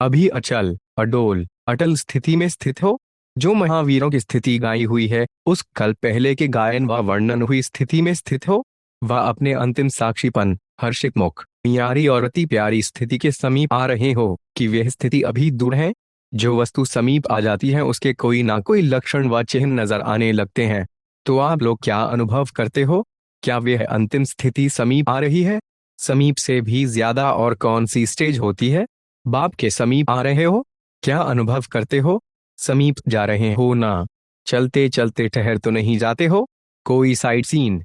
अभी अचल, अडोल, अटल स्थिति में स्थित हो। जो महावीरों की स्थिति गाई हुई है, उस कल पहले के गायन व वर्णन हुई स्थिति में स्थित हो। वह अपने अंतिम साक्षीपन, हर्षित मुख, यारी और अति प्यारी स्थिति के समीप आ रहे हो कि वह स्थिति अभी दूर है। जो वस्तु समीप आ जाती है उसके कोई ना कोई लक्षण व चिन्ह नजर आने लगते हैं। तो आप लोग क्या अनुभव करते हो? क्या वह अंतिम स्थिति समीप आ रही है? समीप से भी ज्यादा और कौन सी स्टेज होती है? बाप के समीप आ रहे हो? क्या अनुभव करते हो? समीप जा रहे हो ना? चलते चलते ठहर तो नहीं जाते हो? कोई साइट सीन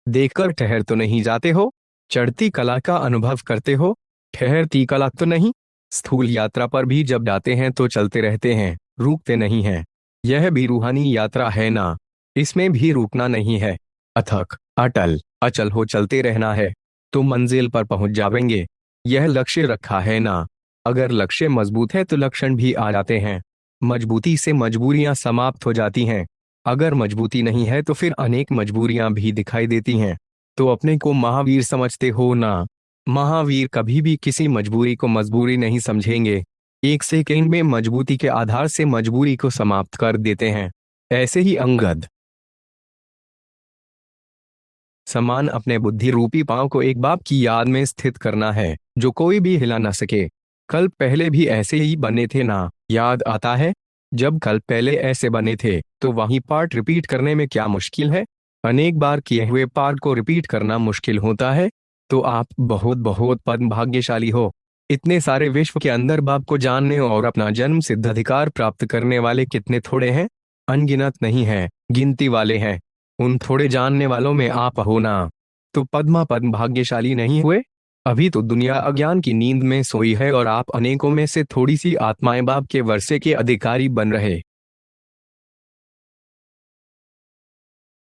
देखकर ठहर तो नहीं जाते हो? चढ़ती कला का अनुभव करते हो? ठहरती कला तो नहीं? स्थूल यात्रा पर भी जब जाते हैं तो चलते रहते हैं, रुकते नहीं हैं। यह भी रूहानी यात्रा है ना? इसमें भी रुकना नहीं है। अथक, अटल, अचल हो चलते रहना है, तो मंजिल पर पहुंच जाएंगे। यह लक्ष्य रखा है ना? अगर लक्ष्य मजबूत है तो लक्षण भी आ जाते हैं। मजबूती से मजबूरियां समाप्त हो जाती हैं। अगर मजबूती नहीं है तो फिर अनेक मजबूरियां भी दिखाई देती हैं। तो अपने को महावीर समझते हो ना? महावीर कभी भी किसी मजबूरी को मजबूरी नहीं समझेंगे। एक सेकंड में मजबूती के आधार से मजबूरी को समाप्त कर देते हैं। ऐसे ही अंगद समान अपने बुद्धि रूपी पांव को एक बाप की याद में स्थित करना है, जो कोई भी हिला न सके। कल पहले भी ऐसे ही बने थे ना? याद आता है? जब कल पहले ऐसे बने थे तो वही पार्ट रिपीट करने में क्या मुश्किल है? अनेक बार किए हुए पार्ट को रिपीट करना मुश्किल होता है। तो आप बहुत बहुत पद्म भाग्यशाली हो। इतने सारे विश्व के अंदर बाप को जानने और अपना जन्म सिद्ध अधिकार प्राप्त करने वाले कितने थोड़े हैं? अनगिनत नहीं है, गिनती वाले हैं। उन थोड़े जानने वालों में आप हो ना? तो पद्म भाग्यशाली नहीं हुए? अभी तो दुनिया अज्ञान की नींद में सोई है और आप अनेकों में से थोड़ी सी आत्माएं बाप के वर्षे के अधिकारी बन रहे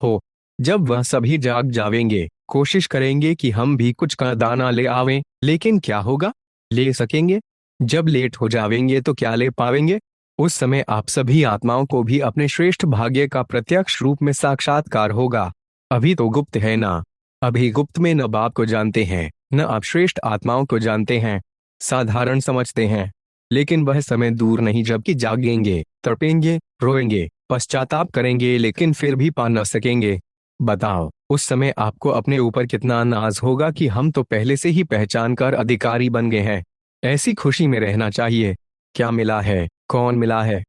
हो। जब वह सभी जाग जावेंगे, कोशिश करेंगे कि हम भी कुछ का दाना ले आवें, लेकिन क्या होगा? ले सकेंगे? जब लेट हो जावेंगे तो क्या ले पावेंगे? उस समय आप सभी आत्माओं को भी अपने श्रेष्ठ भाग्य का प्रत्यक्ष रूप में साक्षात्कार होगा। अभी तो गुप्त है ना? अभी गुप्त में न बाप को जानते हैं, न आप श्रेष्ठ आत्माओं को जानते हैं। साधारण समझते हैं। लेकिन वह समय दूर नहीं जबकि जागेंगे, तड़पेंगे, रोएंगे, पश्चाताप करेंगे, लेकिन फिर भी पा न सकेंगे। बताओ, उस समय आपको अपने ऊपर कितना नाज होगा कि हम तो पहले से ही पहचान कर अधिकारी बन गए हैं। ऐसी खुशी में रहना चाहिए। क्या मिला है? कौन मिला है?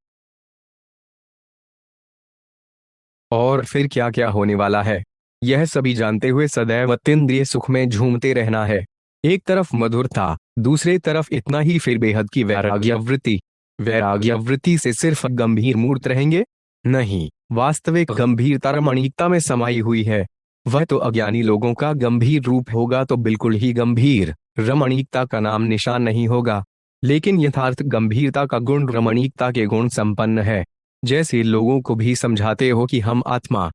और फिर क्या क्या होने वाला है? यह सभी जानते हुए सदैव अतीन्द्रिय सुख में झूमते रहना है। एक तरफ मधुरता, दूसरे तरफ इतना ही, फिर बेहद की वैराग्य वृत्ति। वैराग्य वृत्ति से सिर्फ गंभीर मूर्त रहेंगे? नहीं, वास्तविक गंभीरता रमणीकता में समाई हुई है। वह तो अज्ञानी लोगों का गंभीर रूप होगा तो बिल्कुल ही गंभीर, रमणीकता का नाम निशान नहीं होगा। लेकिन यथार्थ गंभीरता का गुण रमणीकता के गुण संपन्न है। जैसे लोगों को भी समझाते हो कि हम आत्मा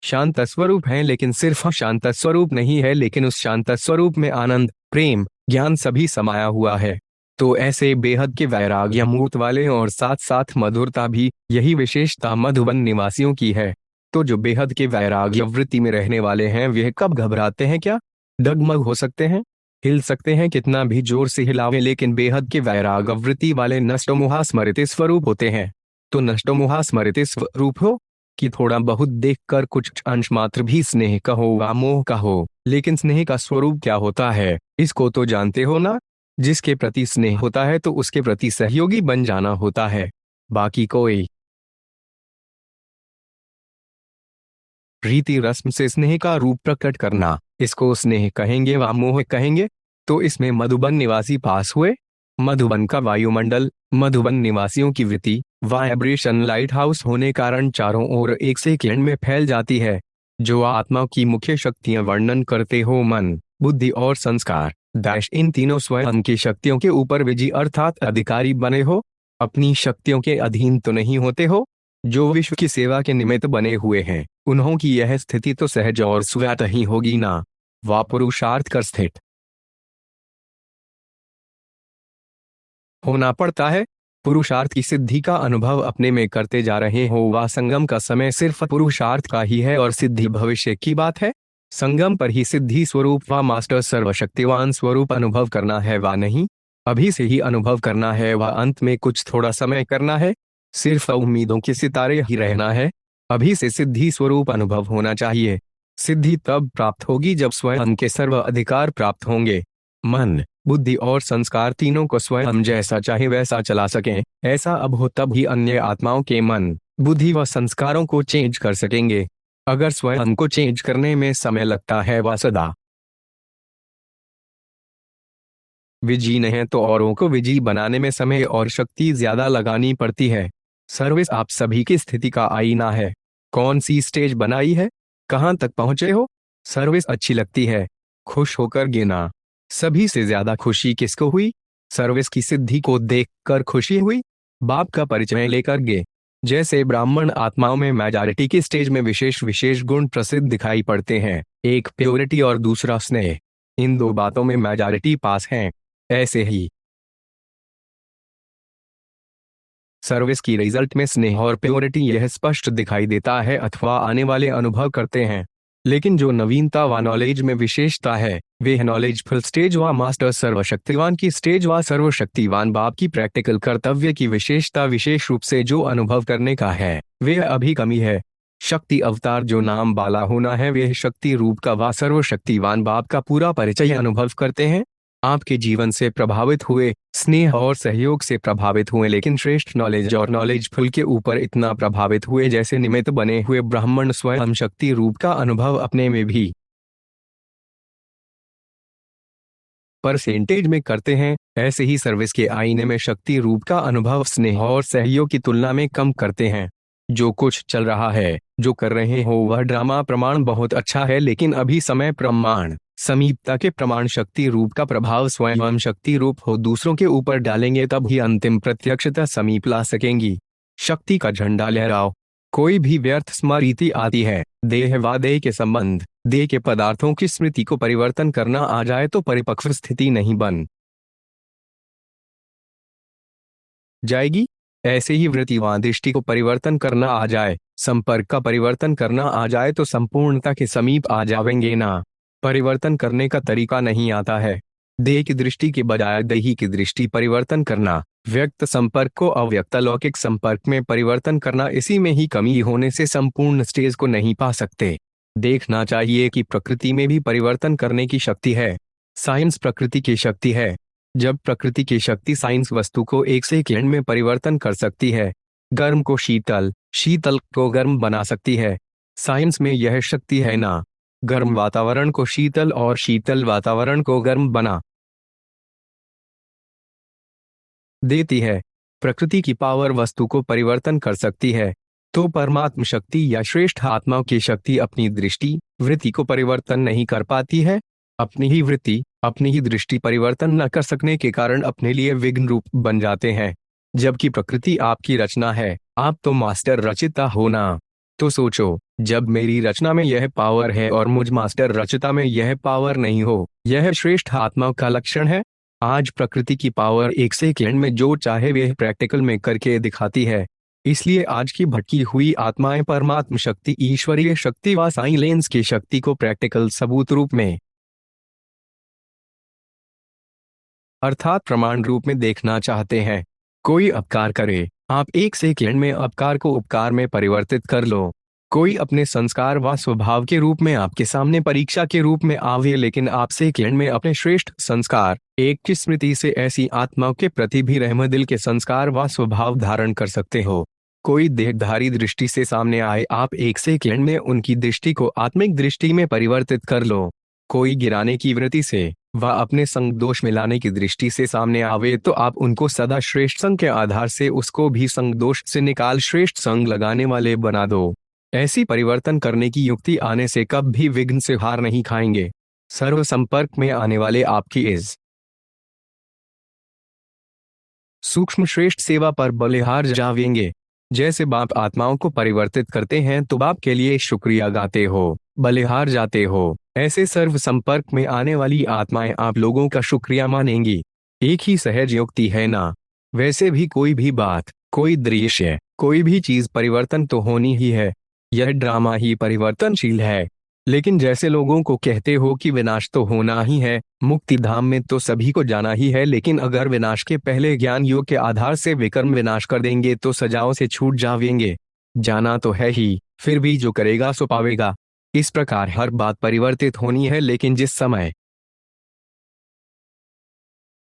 शांत स्वरूप हैं, लेकिन सिर्फ शांत स्वरूप नहीं है, लेकिन उस शांत स्वरूप में आनंद, प्रेम, ज्ञान सभी समाया हुआ है। तो ऐसे बेहद के वैराग्य मूर्त वाले और साथ साथ मधुरता भी, यही विशेषता मधुबन निवासियों की है। तो जो बेहद के वैराग्य वृत्ति में रहने वाले हैं वे कब घबराते हैं? क्या डगमग हो सकते हैं? हिल सकते हैं कितना भी जोर से हिलावे, लेकिन बेहद के वैराग्य वृत्ति वाले नष्टोमोहा स्मृति स्वरूप होते हैं। तो नष्टोमोहा स्मृति स्वरूप हो कि थोड़ा बहुत देखकर कुछ अंश मात्र भी स्नेह का हो व मोह का हो। लेकिन स्नेह का स्वरूप क्या होता है, इसको तो जानते हो ना? जिसके प्रति स्नेह होता है तो उसके प्रति सहयोगी बन जाना होता है। बाकी कोई रीति रस्म से स्नेह का रूप प्रकट करना, इसको स्नेह कहेंगे व मोह कहेंगे। तो इसमें मधुबन निवासी पास हुए। मधुबन का वायुमंडल, मधुबन निवासियों की वृत्ति, वाइब्रेशन लाइट हाउस होने कारण चारों ओर एक सेकंड में फैल जाती है। जो आत्मा की मुख्य शक्तियां वर्णन करते हो, मन, बुद्धि और संस्कार, दाश, इन तीनों स्वयं की शक्तियों के ऊपर विजयी अर्थात अधिकारी बने हो। अपनी शक्तियों के अधीन तो नहीं होते हो। जो विश्व की सेवा के निमित्त बने हुए हैं, उन्हों की यह स्थिति तो सहज और स्वतः ही होगी ना? वा पुरुषार्थ कर स्थित होना पड़ता है। पुरुषार्थ की सिद्धि का अनुभव अपने में करते जा रहे हो। वा संगम का समय सिर्फ पुरुषार्थ का ही है और सिद्धि भविष्य की बात है। संगम पर ही सिद्धि स्वरूप व मास्टर सर्वशक्तिवान स्वरूप अनुभव करना है व नहीं, अभी से ही अनुभव करना है व अंत में कुछ थोड़ा समय करना है, सिर्फ उम्मीदों के सितारे ही रहना है। अभी से सिद्धि स्वरूप अनुभव होना चाहिए। सिद्धि तब प्राप्त होगी जब स्वयं के सर्व अधिकार प्राप्त होंगे। मन, बुद्धि और संस्कार तीनों को स्वयं जैसा चाहे वैसा चला सकें, ऐसा अब हो तब ही अन्य आत्माओं के मन, बुद्धि व संस्कारों को चेंज कर सकेंगे। अगर स्वयं को चेंज करने में समय लगता है व सदा विजयी है तो औरों को विजयी बनाने में समय और शक्ति ज्यादा लगानी पड़ती है। सर्विस आप सभी की स्थिति का आईना है। कौन सी स्टेज बनाई है, कहां तक पहुंचे हो, सर्विस अच्छी लगती है, खुश होकर गिना। सभी से ज्यादा खुशी किसको हुई? सर्विस की सिद्धि को देखकर खुशी हुई। बाप का परिचय लेकर गे। जैसे ब्राह्मण आत्माओं में मेजॉरिटी की स्टेज में विशेष विशेष गुण प्रसिद्ध दिखाई पड़ते हैं, एक प्योरिटी और दूसरा स्नेह। इन दो बातों में मेजॉरिटी पास है। ऐसे ही सर्विस की रिजल्ट में स्नेह और प्योरिटी यह स्पष्ट दिखाई देता है अथवा आने वाले अनुभव करते हैं। लेकिन जो नवीनता व नॉलेज में विशेषता है, वे नॉलेजफुल स्टेज व मास्टर सर्वशक्तिवान की स्टेज व सर्वशक्तिवान बाप की प्रैक्टिकल कर्तव्य की विशेषता विशेष रूप से जो अनुभव करने का है, वे अभी कमी है। शक्ति अवतार जो नाम बाला होना है, वे शक्ति रूप का व सर्वशक्तिवान बाप का पूरा परिचय अनुभव करते हैं। आपके जीवन से प्रभावित हुए, स्नेह और सहयोग से प्रभावित हुए, लेकिन श्रेष्ठ नॉलेज और नॉलेजफुल के ऊपर इतना प्रभावित हुए जैसे निमित्त बने हुए ब्राह्मण स्वयं शक्ति रूप का अनुभव अपने में भी परसेंटेज में करते हैं। ऐसे ही सर्विस के आईने में शक्ति रूप का अनुभव स्नेह और सहयोग की तुलना में कम करते हैं। जो कुछ चल रहा है, जो कर रहे हो, वह ड्रामा प्रमाण बहुत अच्छा है, लेकिन अभी समय प्रमाण, समीपता के प्रमाण शक्ति रूप का प्रभाव स्वयं शक्ति रूप हो दूसरों के ऊपर डालेंगे तब ही अंतिम प्रत्यक्षता समीप ला सकेंगी। शक्ति का झंडा लहराओ। कोई भी व्यर्थ स्मृति आती है, देह व देह के संबंध, देह के पदार्थों की स्मृति को परिवर्तन करना आ जाए तो परिपक्व स्थिति नहीं बन जाएगी। ऐसे ही वृत्ति व दृष्टि को परिवर्तन करना आ जाए, संपर्क का परिवर्तन करना आ जाए तो संपूर्णता के समीप आ जाएंगे ना। परिवर्तन करने का तरीका नहीं आता है। देह की दृष्टि के बजाय दही की दृष्टि परिवर्तन करना, व्यक्त संपर्क को अव्यक्त लौकिक संपर्क में परिवर्तन करना, इसी में ही कमी होने से संपूर्ण स्टेज को नहीं पा सकते। देखना चाहिए कि प्रकृति में भी परिवर्तन करने की शक्ति है। साइंस प्रकृति की शक्ति है। जब प्रकृति की शक्ति साइंस वस्तु को एक सेकंड में परिवर्तन कर सकती है, गर्म को शीतल, शीतल को गर्म बना सकती है, साइंस में यह शक्ति है ना। गर्म वातावरण को शीतल और शीतल वातावरण को गर्म बना देती है। प्रकृति की पावर वस्तु को परिवर्तन कर सकती है, तो परमात्म शक्ति या श्रेष्ठ आत्मा की शक्ति अपनी दृष्टि, वृत्ति को परिवर्तन नहीं कर पाती है। अपनी ही वृत्ति, अपनी ही दृष्टि परिवर्तन न कर सकने के कारण अपने लिए विघ्न रूप बन जाते हैं। जबकि प्रकृति आपकी रचना है, आप तो मास्टर रचिता हो ना। तो सोचो, जब मेरी रचना में यह पावर है और मुझ मास्टर रचिता में यह पावर नहीं हो, यह श्रेष्ठ आत्मा का लक्षण है। आज प्रकृति की पावर एक सेकंड में जो चाहे वह प्रैक्टिकल में करके दिखाती है। इसलिए आज की भटकी हुई आत्माएं परमात्म शक्ति, ईश्वरीय शक्ति व साइलेंस की शक्ति को प्रैक्टिकल सबूत रूप में अर्थात प्रमाण रूप में देखना चाहते हैं। कोई अपकार करे, आप एक सेकंड में अपकार को उपकार में परिवर्तित कर लो। कोई अपने संस्कार व स्वभाव के रूप में आपके सामने परीक्षा के रूप में आवे, लेकिन आप सेकंड में अपने श्रेष्ठ संस्कार, एक की स्मृति से ऐसी आत्माओं के प्रति भी रहम दिल के संस्कार व स्वभाव धारण कर सकते हो। कोई देहधारी दृष्टि से सामने आए, आप एक सेकंड में उनकी दृष्टि को आत्मिक दृष्टि में परिवर्तित कर लो। कोई गिराने की वृत्ति से व अपने संग दोष मिलाने की दृष्टि से सामने आवे, तो आप उनको सदा श्रेष्ठ संग के आधार से उसको भी संग दोष से निकाल श्रेष्ठ संग लगाने वाले बना दो। ऐसी परिवर्तन करने की युक्ति आने से कब भी विघ्न से हार नहीं खाएंगे। सर्व संपर्क में आने वाले आपकी इस सूक्ष्म श्रेष्ठ सेवा पर बलिहार जावेंगे। जैसे बाप आत्माओं को परिवर्तित करते हैं तो बाप के लिए शुक्रिया गाते हो, बलिहार जाते हो। ऐसे सर्व संपर्क में आने वाली आत्माएं आप लोगों का शुक्रिया मानेंगी। एक ही सहज युक्ति है ना। वैसे भी कोई भी बात, कोई दृश्य, कोई भी चीज परिवर्तन तो होनी ही है। यह ड्रामा ही परिवर्तनशील है। लेकिन जैसे लोगों को कहते हो कि विनाश तो होना ही है, मुक्ति धाम में तो सभी को जाना ही है, लेकिन अगर विनाश के पहले ज्ञान योग के आधार से विकर्म विनाश कर देंगे तो सजाओं से छूट जावेंगे। जाना तो है ही, फिर भी जो करेगा सो पावेगा। इस प्रकार हर बात परिवर्तित होनी है, लेकिन जिस समय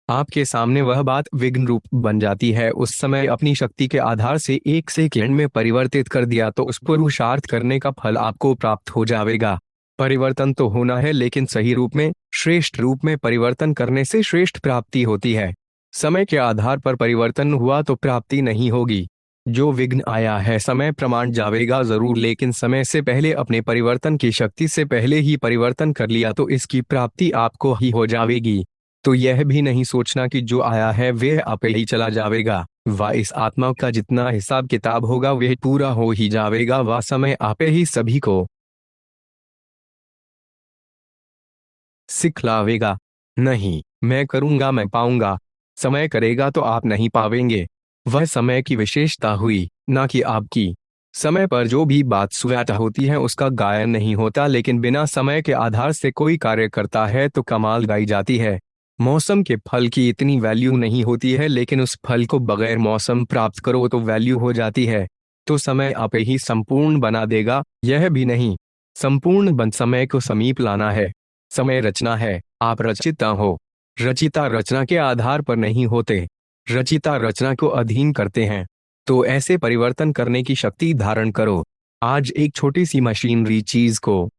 आपके सामने वह बात विघ्न रूप बन जाती है, उस समय अपनी शक्ति के आधार से एक सेकंड में परिवर्तित कर दिया तो उस पुरुषार्थ करने का फल आपको प्राप्त हो जाएगा। परिवर्तन तो होना है, लेकिन सही रूप में, श्रेष्ठ रूप में परिवर्तन करने से श्रेष्ठ प्राप्ति होती है। समय के आधार पर परिवर्तन हुआ तो प्राप्ति नहीं होगी। जो विघ्न आया है समय प्रमाण जावेगा जरूर, लेकिन समय से पहले अपने परिवर्तन की शक्ति से पहले ही परिवर्तन कर लिया तो इसकी प्राप्ति आपको ही हो जाएगी। तो यह भी नहीं सोचना कि जो आया है वह आप ही चला जाएगा। वह इस आत्मा का जितना हिसाब किताब होगा वह पूरा हो ही जाएगा। वह समय आप ही सभी को सिखलावेगा। नहीं, मैं करूंगा मैं पाऊंगा, समय करेगा तो आप नहीं पावेंगे। वह समय की विशेषता हुई, ना कि आपकी। समय पर जो भी बात स्वतः होती है उसका गायन नहीं होता, लेकिन बिना समय के आधार से कोई कार्य करता है तो कमाल गाई जाती है। मौसम के फल की इतनी वैल्यू नहीं होती है, लेकिन उस फल को बगैर मौसम प्राप्त करो तो वैल्यू हो जाती है। तो समय आप ही संपूर्ण बना देगा, यह भी नहीं। संपूर्ण बन समय को समीप लाना है। समय रचना है, आप रचिता हो। रचिता रचना के आधार पर नहीं होते, रचिता रचना को अधीन करते हैं। तो ऐसे परिवर्तन करने की शक्ति धारण करो। आज एक छोटी सी मशीनरी चीज को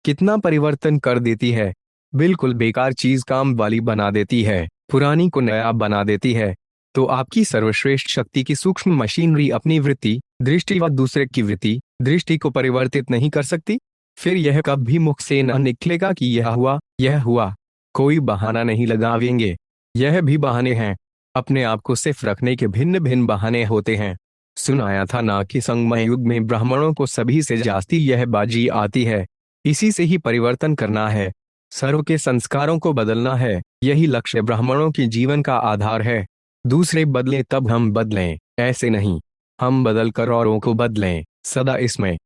कितना परिवर्तन कर देती है। बिल्कुल बेकार चीज काम वाली बना देती है, पुरानी को नया बना देती है। तो आपकी सर्वश्रेष्ठ शक्ति की सूक्ष्म मशीनरी अपनी वृत्ति दृष्टि व दूसरे की वृत्ति दृष्टि को परिवर्तित नहीं कर सकती। फिर यह कभी मुख से न निकलेगा कि यह हुआ यह हुआ। कोई बहाना नहीं लगावेंगे, यह भी बहाने हैं। अपने आप को सिर्फ रखने के भिन्न भिन्न बहाने होते हैं। सुनाया था ना कि संगमय युग में ब्राह्मणों को सभी से जास्ती यह बाजी आती है। इसी से ही परिवर्तन करना है, सर्व के संस्कारों को बदलना है। यही लक्ष्य ब्राह्मणों की जीवन का आधार है। दूसरे बदले तब हम बदलें, ऐसे नहीं। हम बदल कर औरों को बदलें, सदा इसमें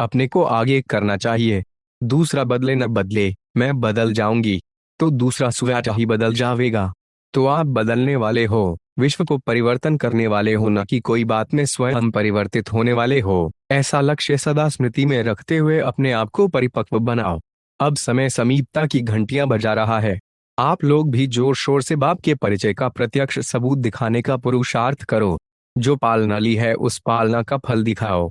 अपने को आगे करना चाहिए। दूसरा बदले न बदले, मैं बदल जाऊंगी तो दूसरा स्वतः ही बदल जाएगा। तो आप बदलने वाले हो, विश्व को परिवर्तन करने वाले हो, न कि कोई बात में स्वयं परिवर्तित होने वाले हो। ऐसा लक्ष्य सदा स्मृति में रखते हुए अपने आप को परिपक्व बनाओ। अब समय समीपता की घंटियां बजा रहा है। आप लोग भी जोर शोर से बाप के परिचय का प्रत्यक्ष सबूत दिखाने का पुरुषार्थ करो। जो पालना ली है उस पालना का फल दिखाओ।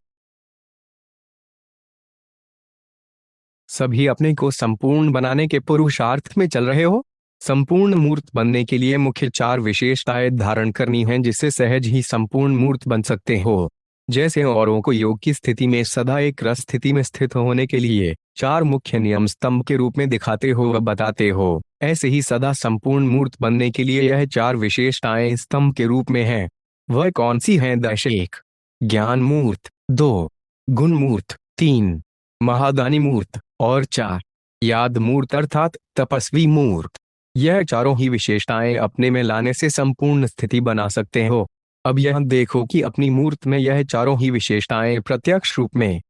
सभी अपने को संपूर्ण बनाने के पुरुषार्थ में चल रहे हो। संपूर्ण मूर्त बनने के लिए मुख्य चार विशेषताएं धारण करनी हैं, जिससे सहज ही संपूर्ण मूर्त बन सकते हो। जैसे औरों को योग की स्थिति में सदा एक रस स्थिति में स्थित होने के लिए चार मुख्य नियम स्तंभ के रूप में दिखाते हो व बताते हो, ऐसे ही सदा संपूर्ण मूर्त बनने के लिए यह चार विशेषताएं स्तंभ के रूप में हैं। वह कौन सी हैं? दश एक, ज्ञान मूर्त; दो, गुण मूर्त; तीन, महादानी मूर्त; और चार, याद मूर्त अर्थात तपस्वी मूर्त। यह चारों ही विशेषताएं अपने में लाने से संपूर्ण स्थिति बना सकते हो। अब यह देखो कि अपनी मूर्त में यह चारों ही विशेषताएं प्रत्यक्ष रूप में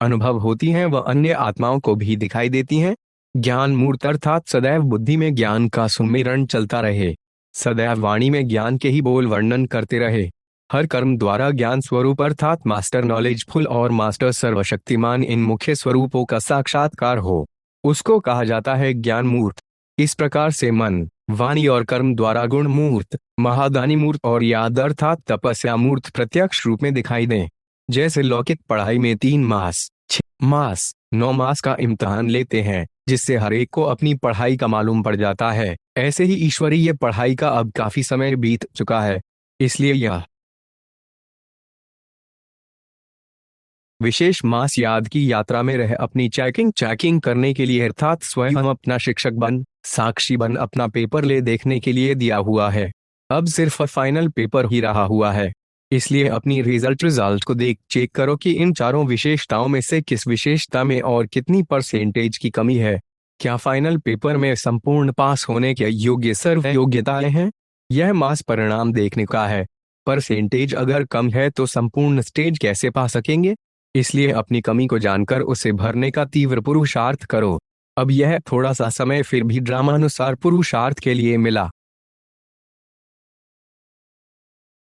अनुभव होती हैं व अन्य आत्माओं को भी दिखाई देती हैं। ज्ञान मूर्त अर्थात सदैव बुद्धि में ज्ञान का सुमिरन चलता रहे, सदैव वाणी में ज्ञान के ही बोल वर्णन करते रहे। हर कर्म द्वारा ज्ञान स्वरूप अर्थात मास्टर नॉलेजफुल और मास्टर सर्वशक्तिमान इन मुख्य स्वरूपों का साक्षात्कार हो, उसको कहा जाता है ज्ञान मूर्त। इस प्रकार से मन, वाणी और कर्म द्वारा गुण मूर्त, महादानी मूर्त और याद अर्थात तपस्या मूर्त प्रत्यक्ष रूप में दिखाई दें। जैसे लौकिक पढ़ाई में 3 मास, 6 मास, 9 मास का इम्तिहान लेते हैं, जिससे हर एक को अपनी पढ़ाई का मालूम पड़ जाता है, ऐसे ही ईश्वरीय पढ़ाई का अब काफी समय बीत चुका है। इसलिए यह विशेष मास याद की यात्रा में रह अपनी चेकिंग करने के लिए अर्थात स्वयं अपना शिक्षक बन, साक्षी बन अपना पेपर ले देखने के लिए दिया हुआ है। अब सिर्फ फाइनल पेपर ही रहा हुआ है। इसलिए अपनी रिजल्ट को देख चेक करो कि इन चारों विशेषताओं में से किस विशेषता में और कितनी परसेंटेज की कमी है। क्या फाइनल पेपर में संपूर्ण पास होने के योग्य सर्व योग्यताएं हैं? यह मास परिणाम देखने का है। परसेंटेज अगर कम है तो संपूर्ण स्टेज कैसे पा सकेंगे? इसलिए अपनी कमी को जानकर उसे भरने का तीव्र पुरुषार्थ करो। अब यह थोड़ा सा समय फिर भी ड्रामानुसार पुरुषार्थ के लिए मिला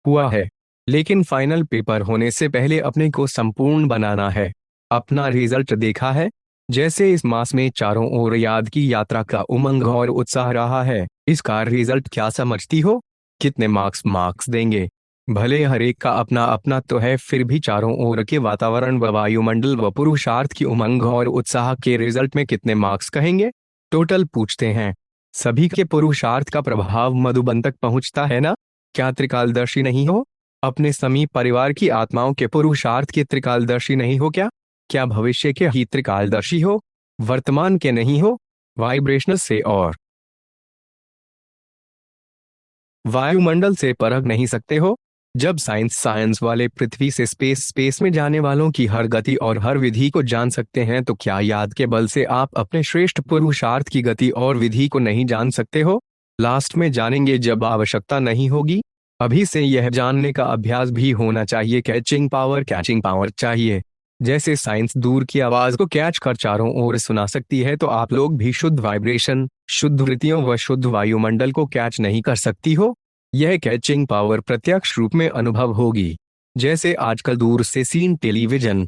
हुआ है, लेकिन फाइनल पेपर होने से पहले अपने को संपूर्ण बनाना है। अपना रिजल्ट देखा है? जैसे इस मास में चारों ओर याद की यात्रा का उमंग और उत्साह रहा है। इसका रिजल्ट क्या समझती हो? कितने मार्क्स देंगे? भले हर एक का अपना अपना तो है, फिर भी चारों ओर के वातावरण व वायुमंडल व पुरुषार्थ की उमंग और उत्साह के रिजल्ट में कितने मार्क्स कहेंगे? टोटल पूछते हैं। सभी के पुरुषार्थ का प्रभाव मधुबन तक पहुंचता है ना? क्या त्रिकालदर्शी नहीं हो? अपने समीप परिवार की आत्माओं के पुरुषार्थ के त्रिकालदर्शी नहीं हो क्या? क्या भविष्य के ही त्रिकालदर्शी हो? वर्तमान के नहीं हो? वाइब्रेशनल से और वायुमंडल से परख नहीं सकते हो? जब साइंस वाले पृथ्वी से स्पेस में जाने वालों की हर गति और हर विधि को जान सकते हैं, तो क्या याद के बल से आप अपने श्रेष्ठ पुरुषार्थ की गति और विधि को नहीं जान सकते हो? लास्ट में जानेंगे जब आवश्यकता नहीं होगी। अभी से यह जानने का अभ्यास भी होना चाहिए। कैचिंग पावर चाहिए। जैसे साइंस दूर की आवाज को कैच कर चारों ओर सुना सकती है, तो आप लोग भी शुद्ध वाइब्रेशन, शुद्ध वृत्तियों व शुद्ध वायुमंडल को कैच नहीं कर सकती हो? यह कैचिंग पावर प्रत्यक्ष रूप में अनुभव होगी। जैसे आजकल दूर से सीन टेलीविजन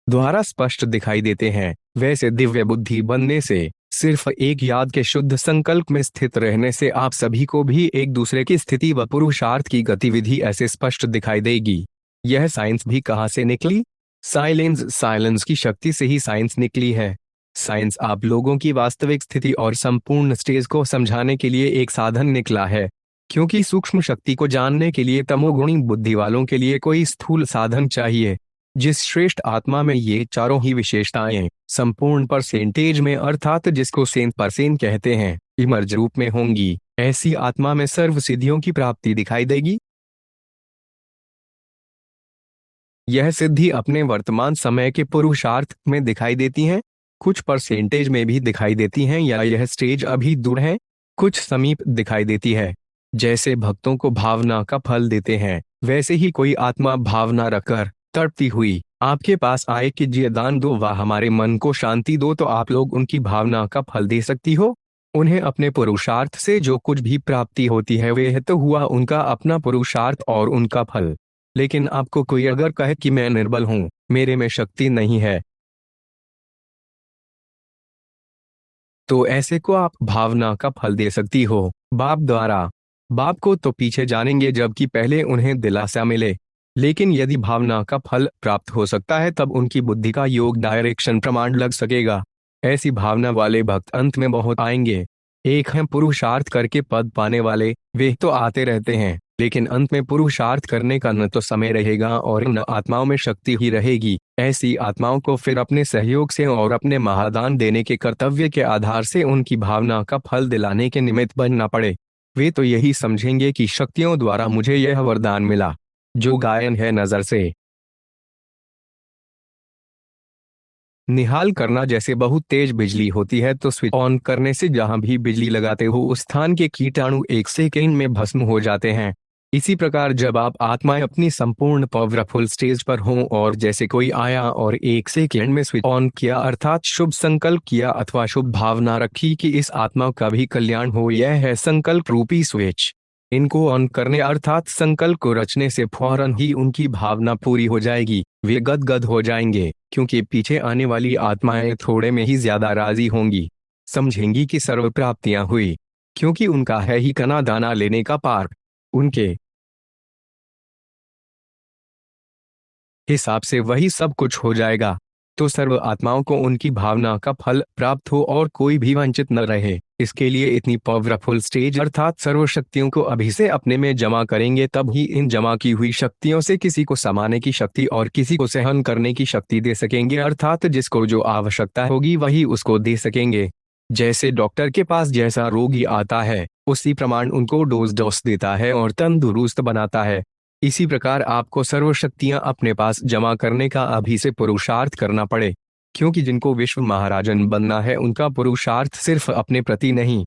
द्वारा स्पष्ट दिखाई देते हैं, वैसे दिव्य बुद्धि बनने से, सिर्फ एक याद के शुद्ध संकल्प में स्थित रहने से आप सभी को भी एक दूसरे की स्थिति व पुरुषार्थ की गतिविधि ऐसे स्पष्ट दिखाई देगी। यह साइंस भी कहाँ से निकली? साइलेंस की शक्ति से ही साइंस निकली है। साइंस आप लोगों की वास्तविक स्थिति और संपूर्ण स्टेज को समझाने के लिए एक साधन निकला है, क्योंकि सूक्ष्म शक्ति को जानने के लिए तमोगुणी बुद्धि वालों के लिए कोई स्थूल साधन चाहिए। जिस श्रेष्ठ आत्मा में ये चारों ही विशेषताएं संपूर्ण परसेंटेज में, अर्थात जिसको 100% कहते हैं, इमर्ज रूप में होंगी, ऐसी आत्मा में सर्व सिद्धियों की प्राप्ति दिखाई देगी। यह सिद्धि अपने वर्तमान समय के पुरुषार्थ में दिखाई देती हैं, कुछ परसेंटेज में भी दिखाई देती हैं, या यह स्टेज अभी दूर है, कुछ समीप दिखाई देती है। जैसे भक्तों को भावना का फल देते हैं, वैसे ही कोई आत्मा भावना रखकर तड़पती हुई आपके पास आए कि जी दान दो व हमारे मन को शांति दो, तो आप लोग उनकी भावना का फल दे सकती हो। उन्हें अपने पुरुषार्थ से जो कुछ भी प्राप्ति होती है वह तो हुआ उनका अपना पुरुषार्थ और उनका फल। लेकिन आपको कोई अगर कहे कि मैं निर्बल हूं, मेरे में शक्ति नहीं है, तो ऐसे को आप भावना का फल दे सकती हो बाप द्वारा। बाप को तो पीछे जानेंगे जबकि पहले उन्हें दिलासा मिले। लेकिन यदि भावना का फल प्राप्त हो सकता है, तब उनकी बुद्धि का योग डायरेक्शन प्रमाण लग सकेगा। ऐसी भावना वाले भक्त अंत में बहुत आएंगे। एक हैं पुरुषार्थ करके पद पाने वाले, वे तो आते रहते हैं, लेकिन अंत में पुरुषार्थ करने का न तो समय रहेगा और न आत्माओं में शक्ति ही रहेगी। ऐसी आत्माओं को फिर अपने सहयोग से और अपने महादान देने के कर्तव्य के आधार से उनकी भावना का फल दिलाने के निमित्त बनना पड़े। वे तो यही समझेंगे कि शक्तियों द्वारा मुझे यह वरदान मिला, जो गायन है नजर से निहाल करना। जैसे बहुत तेज बिजली होती है तो स्विच ऑन करने से जहां भी बिजली लगाते हो उस स्थान के कीटाणु एक सेकेंड में भस्म हो जाते हैं। इसी प्रकार जब आप आत्माएं अपनी संपूर्ण पावरफुल स्टेज पर हों और जैसे कोई आया और एक सेकेंड में स्विच ऑन किया, अर्थात शुभ संकल्प किया अथवा शुभ भावना रखी कि इस आत्मा का भी कल्याण हो, यह है संकल्प रूपी स्विच। इनको ऑन करने अर्थात संकल्प को रचने से फौरन ही उनकी भावना पूरी हो जाएगी। वे गदगद हो जाएंगे, क्योंकि पीछे आने वाली आत्माएं थोड़े में ही ज्यादा राजी होंगी, समझेंगी कि सर्व प्राप्तियां हुई, क्योंकि उनका है ही कना दाना लेने का पार। उनके हिसाब से वही सब कुछ हो जाएगा। तो सर्व आत्माओं को उनकी भावना का फल प्राप्त हो और कोई भी वंचित न रहे, इसके लिए इतनी पावरफुल स्टेज अर्थात सर्व शक्तियों को अभी से अपने में जमा करेंगे, तब ही इन जमा की हुई शक्तियों से किसी को समाने की शक्ति और किसी को सहन करने की शक्ति दे सकेंगे, अर्थात जिसको जो आवश्यकता होगी वही उसको दे सकेंगे। जैसे डॉक्टर के पास जैसा रोगी आता है उसी प्रमाण उनको डोज देता है और तंदुरुस्त बनाता है। इसी प्रकार आपको सर्व शक्तियां अपने पास जमा करने का अभी से पुरुषार्थ करना पड़े, क्योंकि जिनको विश्व महाराजन बनना है उनका पुरुषार्थ सिर्फ अपने प्रति नहीं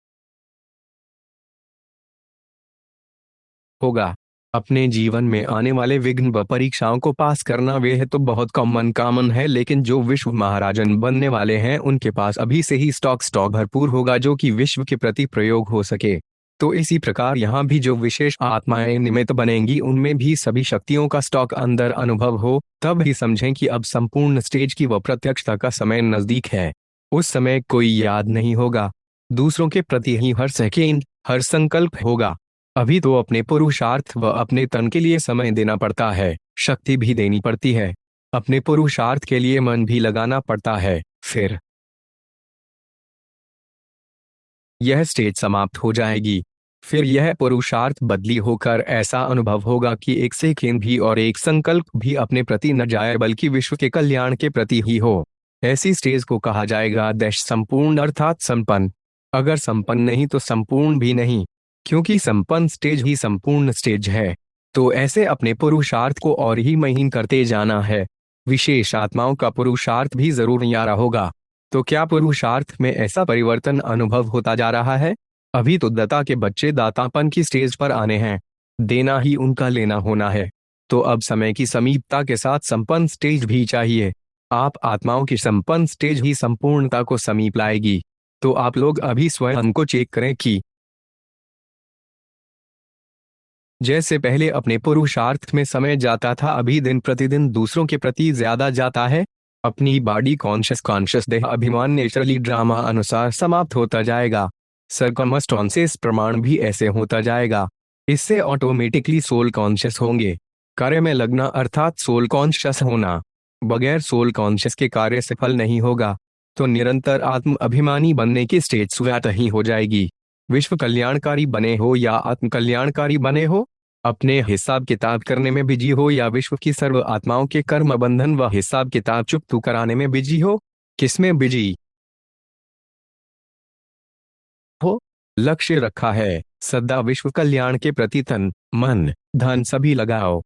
होगा। अपने जीवन में आने वाले विघ्न व परीक्षाओं को पास करना वे है तो बहुत कॉमन है, लेकिन जो विश्व महाराजन बनने वाले हैं उनके पास अभी से ही स्टॉक भरपूर होगा जो कि विश्व के प्रति प्रयोग हो सके। तो इसी प्रकार यहाँ भी जो विशेष आत्माएं निमित्त बनेंगी उनमें भी सभी शक्तियों का स्टॉक अंदर अनुभव हो, तब ही समझें कि अब संपूर्ण स्टेज की व प्रत्यक्षता का समय नजदीक है। उस समय कोई याद नहीं होगा, दूसरों के प्रति ही हर सेकेंड हर संकल्प होगा। अभी तो अपने पुरुषार्थ व अपने तन के लिए समय देना पड़ता है, शक्ति भी देनी पड़ती है, अपने पुरुषार्थ के लिए मन भी लगाना पड़ता है। फिर यह स्टेज समाप्त हो जाएगी। फिर यह पुरुषार्थ बदली होकर ऐसा अनुभव होगा कि एक सेकेंड भी और एक संकल्प भी अपने प्रति न जाए बल्कि विश्व के कल्याण के प्रति ही हो। ऐसी स्टेज को कहा जाएगा देश संपूर्ण अर्थात संपन्न। अगर संपन्न नहीं तो संपूर्ण भी नहीं, क्योंकि संपन्न स्टेज ही संपूर्ण स्टेज है। तो ऐसे अपने पुरुषार्थ को और ही महीन करते जाना है। विशेष आत्माओं का पुरुषार्थ भी जरूर न्यारा होगा। तो क्या पुरुषार्थ में ऐसा परिवर्तन अनुभव होता जा रहा है? अभी तो दत्ता के बच्चे दातापन की स्टेज पर आने हैं, देना ही उनका लेना होना है। तो अब समय की समीपता के साथ संपन्न स्टेज भी चाहिए। आप आत्माओं की संपन्न स्टेज ही संपूर्णता को समीप लाएगी। तो आप लोग अभी स्वयं को चेक करें कि जैसे पहले अपने पुरुषार्थ में समय जाता था, अभी दिन प्रतिदिन दूसरों के प्रति ज्यादा जाता है। अपनी बॉडी कॉन्शियस देह अभिमान नेचुरली ड्रामा अनुसार समाप्त होता जाएगा। सरकमस्टांसेस प्रमाण भी ऐसे होता जाएगा। इससे ऑटोमेटिकली सोल कॉन्शियस होंगे। कार्य में लगना अर्थात सोल कॉन्शियस होना। बगैर सोल कॉन्शियस के कार्य सफल नहीं होगा। तो निरंतर आत्म अभिमानी बनने की स्टेज स्वतः ही हो जाएगी। विश्व कल्याणकारी बने हो या आत्म कल्याणकारी बने हो, अपने हिसाब किताब करने में बिजी हो या विश्व की सर्व आत्माओं के कर्म बंधन व हिसाब किताब चुकतू कराने में बिजी हो, किसमें बिजी हो? लक्ष्य रखा है, सदा विश्व कल्याण के प्रति तन मन धन सभी लगाओ।